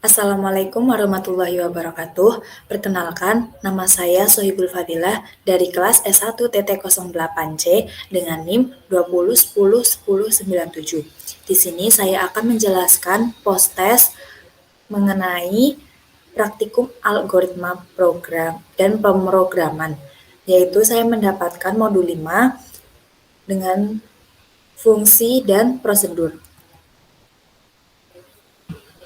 Assalamualaikum warahmatullahi wabarakatuh. Perkenalkan, nama saya Sohibul Fadilah dari kelas S1 TT08C dengan NIM 20101097. Di sini saya akan menjelaskan post-test mengenai praktikum algoritma program dan pemrograman, yaitu saya mendapatkan modul 5 dengan fungsi dan prosedur.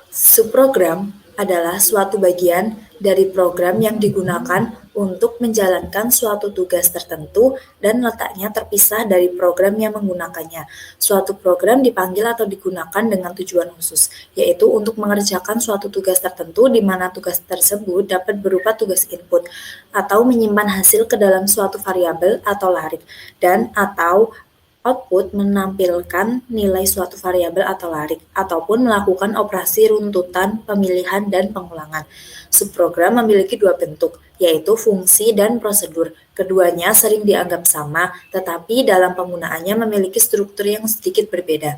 Subprogram adalah suatu bagian dari program yang digunakan untuk menjalankan suatu tugas tertentu dan letaknya terpisah dari program yang menggunakannya. Suatu program dipanggil atau digunakan dengan tujuan khusus, yaitu untuk mengerjakan suatu tugas tertentu di mana tugas tersebut dapat berupa tugas input atau menyimpan hasil ke dalam suatu variabel atau larik dan atau output menampilkan nilai suatu variabel atau larik, ataupun melakukan operasi runtutan, pemilihan, dan pengulangan. Subprogram memiliki dua bentuk, yaitu fungsi dan prosedur. Keduanya sering dianggap sama, tetapi dalam penggunaannya memiliki struktur yang sedikit berbeda.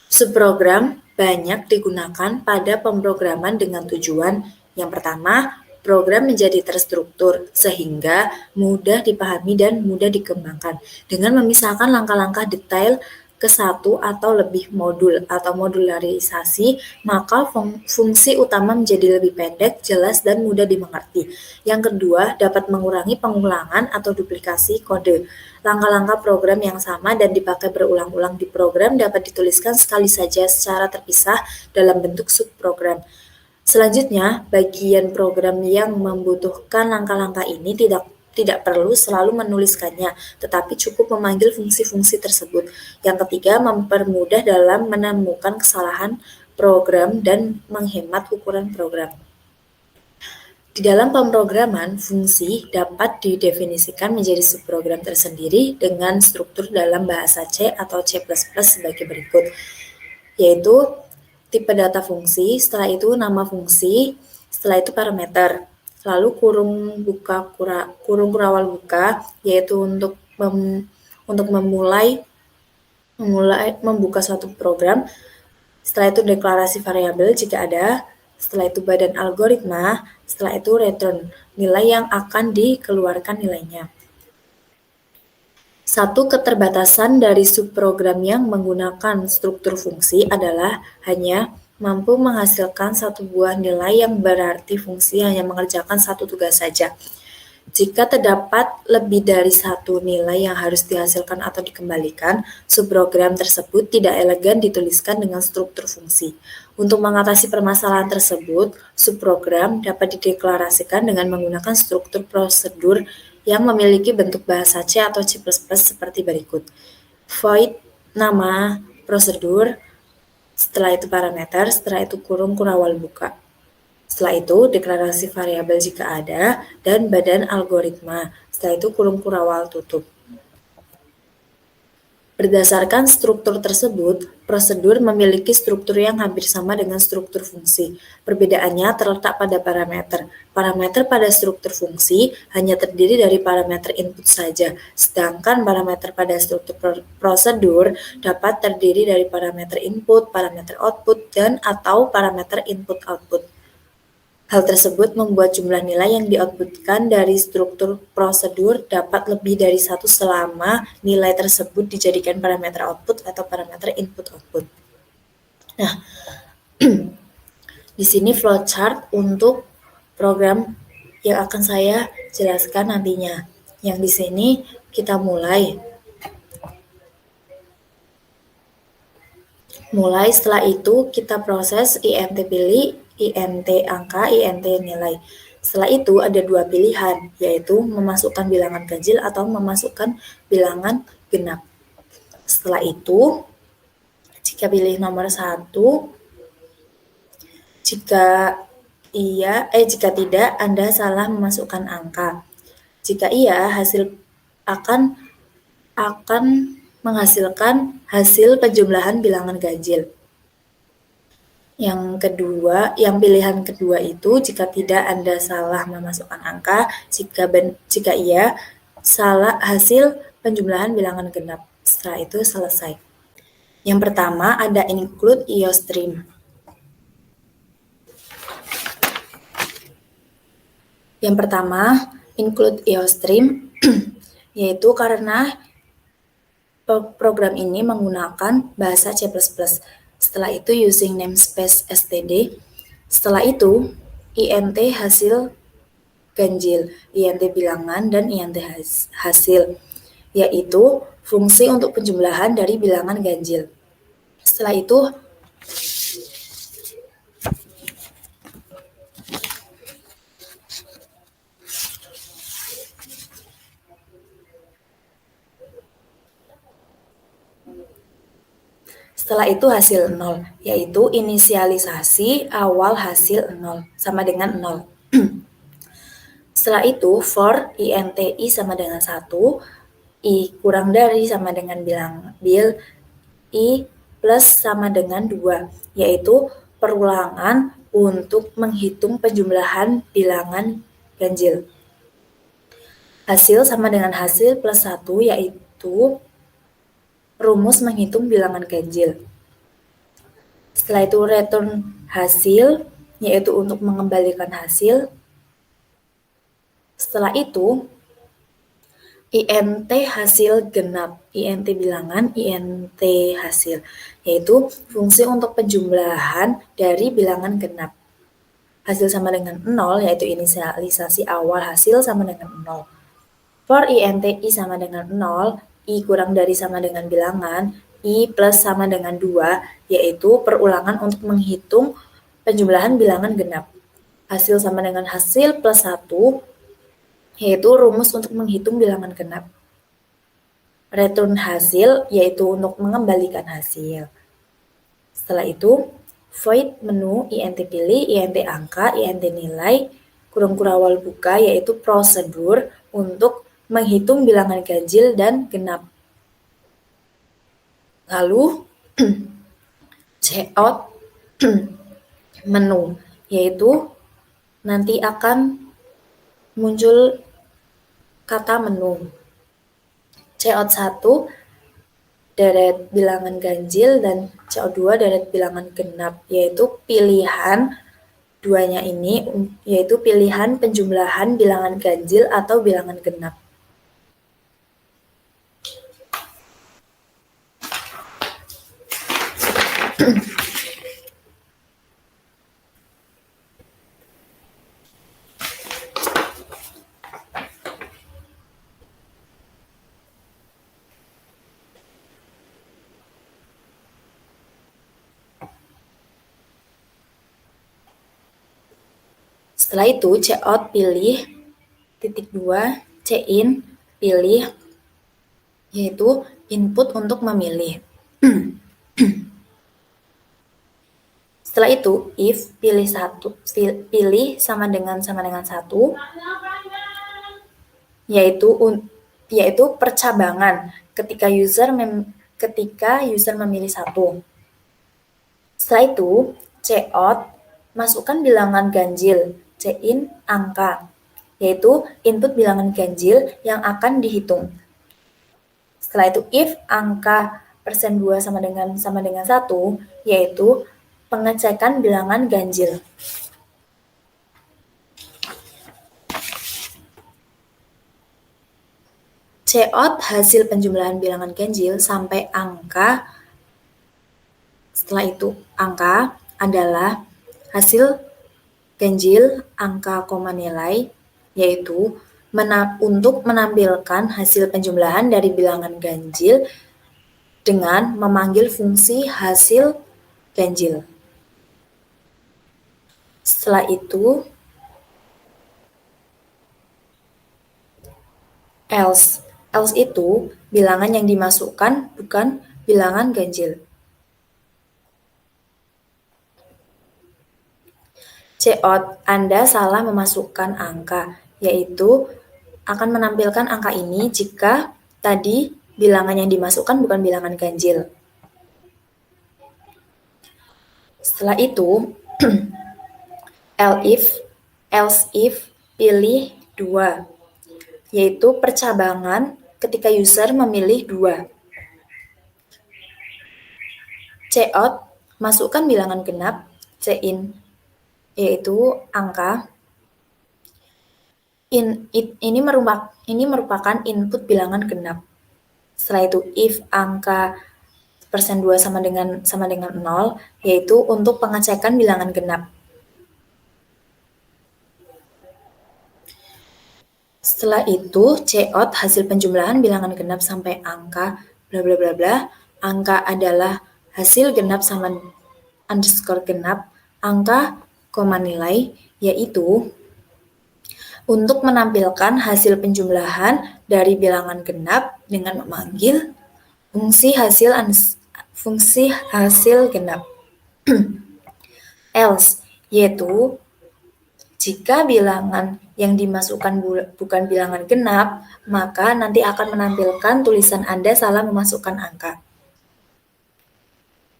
Subprogram banyak digunakan pada pemrograman dengan tujuan yang pertama, program menjadi terstruktur sehingga mudah dipahami dan mudah dikembangkan dengan memisahkan langkah-langkah detail ke satu atau lebih modul atau modularisasi, maka fungsi utama menjadi lebih pendek, jelas, dan mudah dimengerti. Yang kedua, dapat mengurangi pengulangan atau duplikasi kode. Langkah-langkah program yang sama dan dipakai berulang-ulang di program dapat dituliskan sekali saja secara terpisah dalam bentuk subprogram. Selanjutnya, bagian program yang membutuhkan langkah-langkah ini tidak perlu selalu menuliskannya, tetapi cukup memanggil fungsi-fungsi tersebut. Yang ketiga, mempermudah dalam menemukan kesalahan program dan menghemat ukuran program. Di dalam pemrograman, fungsi dapat didefinisikan menjadi subprogram tersendiri dengan struktur dalam bahasa C atau C++ sebagai berikut, yaitu tipe data fungsi, setelah itu nama fungsi, setelah itu parameter, lalu kurung kurawal buka, yaitu untuk membuka suatu program, setelah itu deklarasi variabel jika ada, setelah itu badan algoritma, setelah itu return, nilai yang akan dikeluarkan nilainya. Satu keterbatasan dari subprogram yang menggunakan struktur fungsi adalah hanya mampu menghasilkan satu buah nilai yang berarti fungsi hanya mengerjakan satu tugas saja. Jika terdapat lebih dari satu nilai yang harus dihasilkan atau dikembalikan, subprogram tersebut tidak elegan dituliskan dengan struktur fungsi. Untuk mengatasi permasalahan tersebut, subprogram dapat dideklarasikan dengan menggunakan struktur prosedur yang memiliki bentuk bahasa C atau C++ seperti berikut. Void nama prosedur, setelah itu parameter, setelah itu kurung kurawal buka. Setelah itu deklarasi variabel jika ada, dan badan algoritma. Setelah itu kurung kurawal tutup. Berdasarkan struktur tersebut, prosedur memiliki struktur yang hampir sama dengan struktur fungsi. Perbedaannya terletak pada parameter. Parameter pada struktur fungsi hanya terdiri dari parameter input saja, sedangkan parameter pada struktur prosedur dapat terdiri dari parameter input, parameter output, dan atau parameter input-output. Hal tersebut membuat jumlah nilai yang di-outputkan dari struktur prosedur dapat lebih dari satu selama nilai tersebut dijadikan parameter output atau parameter input-output. Nah, di sini flowchart untuk program yang akan saya jelaskan nantinya. Yang di sini kita mulai setelah itu kita proses INT pilih, INT angka, INT nilai. Setelah itu ada dua pilihan, yaitu memasukkan bilangan ganjil atau memasukkan bilangan genap. Setelah itu, jika pilih nomor 1, jika tidak, Anda salah memasukkan angka. Jika iya, hasil akan menghasilkan hasil penjumlahan bilangan ganjil. Yang pilihan kedua itu jika tidak Anda salah memasukkan angka, jika iya salah hasil penjumlahan bilangan genap. Setelah itu selesai. Yang pertama ada include IOStream. Yang pertama, include IOStream, yaitu karena program ini menggunakan bahasa C++. Setelah itu using namespace std. Setelah itu int hasil ganjil, int bilangan, dan int hasil, yaitu fungsi untuk penjumlahan dari bilangan ganjil. Setelah itu hasil 0, yaitu inisialisasi awal hasil 0 sama dengan 0. Setelah itu for int i sama dengan 1, i kurang dari sama dengan bil i plus sama dengan 2, yaitu perulangan untuk menghitung penjumlahan bilangan ganjil. Hasil sama dengan hasil plus 1, yaitu rumus menghitung bilangan ganjil. Setelah itu return hasil, yaitu untuk mengembalikan hasil. Setelah itu int hasil genap, int bilangan, int hasil, yaitu fungsi untuk penjumlahan dari bilangan genap. Hasil sama dengan 0, yaitu inisialisasi awal hasil sama dengan 0. For int i sama dengan 0, i kurang dari sama dengan bilangan, i plus sama dengan 2, yaitu perulangan untuk menghitung penjumlahan bilangan genap. Hasil sama dengan hasil plus 1, yaitu rumus untuk menghitung bilangan genap. Return hasil, yaitu untuk mengembalikan hasil. Setelah itu, void menu int pilih, int angka, int nilai, kurung kurawal buka, yaitu prosedur untuk menghitung bilangan ganjil dan genap. Lalu, cout menu, yaitu nanti akan muncul kata menu. Cout 1 deret bilangan ganjil dan cout 2 deret bilangan genap, yaitu pilihan duanya ini, yaitu pilihan penjumlahan bilangan ganjil atau bilangan genap. Setelah itu cout pilih titik 2, cin pilih, yaitu input untuk memilih. Setelah itu if pilih sama dengan 1, yaitu percabangan ketika user memilih 1. Setelah itu cout masukkan bilangan ganjil, cin angka, yaitu input bilangan ganjil yang akan dihitung. Setelah itu if angka %2 sama dengan 1, yaitu pengecekan bilangan ganjil. Cout hasil penjumlahan bilangan ganjil sampai angka. Setelah itu angka adalah hasil ganjil angka koma nilai, yaitu untuk menampilkan hasil penjumlahan dari bilangan ganjil dengan memanggil fungsi hasil ganjil. Setelah itu else itu bilangan yang dimasukkan bukan bilangan ganjil. Cout Anda salah memasukkan angka, yaitu akan menampilkan angka ini jika tadi bilangan yang dimasukkan bukan bilangan ganjil. Setelah itu else if pilih 2, yaitu percabangan ketika user memilih 2. Cout, masukkan bilangan genap. Cin, yaitu angka. Ini merupakan input bilangan genap. Setelah itu, if angka persen 2 sama dengan 0, yaitu untuk pengecekan bilangan genap. Setelah itu, cout hasil penjumlahan bilangan genap sampai angka bla bla bla bla. Angka adalah hasil genap sama underscore genap, angka, koma nilai, yaitu untuk menampilkan hasil penjumlahan dari bilangan genap dengan memanggil fungsi hasil genap. Else, yaitu jika bilangan yang dimasukkan bukan bilangan genap, maka nanti akan menampilkan tulisan Anda salah memasukkan angka.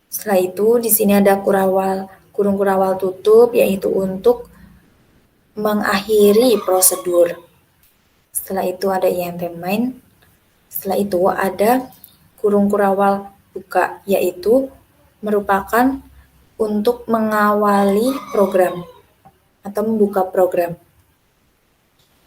Setelah itu, di sini ada kurung kurawal tutup, yaitu untuk mengakhiri prosedur. Setelah itu ada int main. Setelah itu ada kurung kurawal buka, yaitu merupakan untuk mengawali program atau membuka program.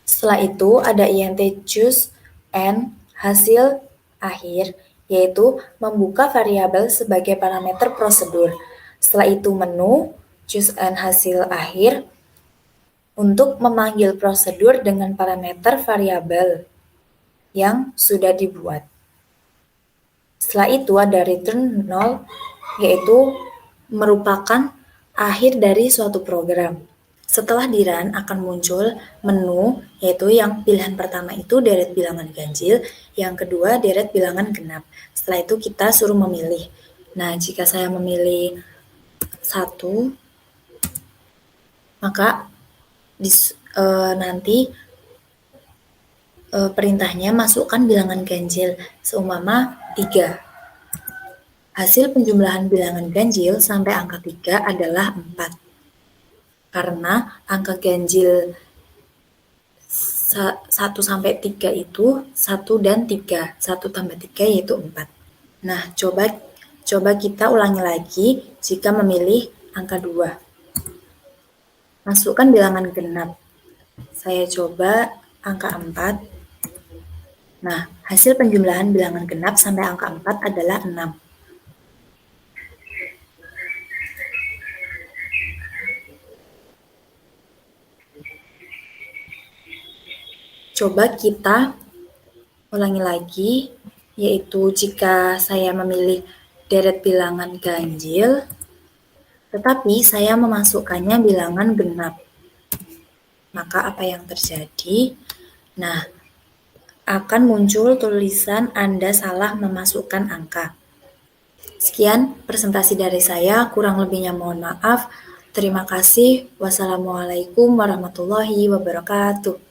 Setelah itu ada int choose and hasil akhir, yaitu membuka variabel sebagai parameter prosedur. Setelah itu menu choose and hasil akhir untuk memanggil prosedur dengan parameter variabel yang sudah dibuat. Setelah itu ada return 0, yaitu merupakan akhir dari suatu program. Setelah di run akan muncul menu, yaitu yang pilihan pertama itu deret bilangan ganjil, yang kedua deret bilangan genap. Setelah itu kita suruh memilih. Nah, jika saya memilih 1, maka nanti perintahnya masukkan bilangan ganjil seumpama 3. Hasil penjumlahan bilangan ganjil sampai angka 3 adalah 4. Karena angka ganjil 1 sampai 3 itu 1 dan 3. 1 tambah 3 yaitu 4. Nah, coba kita ulangi lagi jika memilih angka 2. Masukkan bilangan genap. Saya coba angka 4. Nah, hasil penjumlahan bilangan genap sampai angka 4 adalah 6. Coba kita ulangi lagi, yaitu jika saya memilih deret bilangan ganjil, tetapi saya memasukkannya bilangan genap. Maka apa yang terjadi? Nah, akan muncul tulisan Anda salah memasukkan angka. Sekian presentasi dari saya, kurang lebihnya mohon maaf. Terima kasih. Wassalamualaikum warahmatullahi wabarakatuh.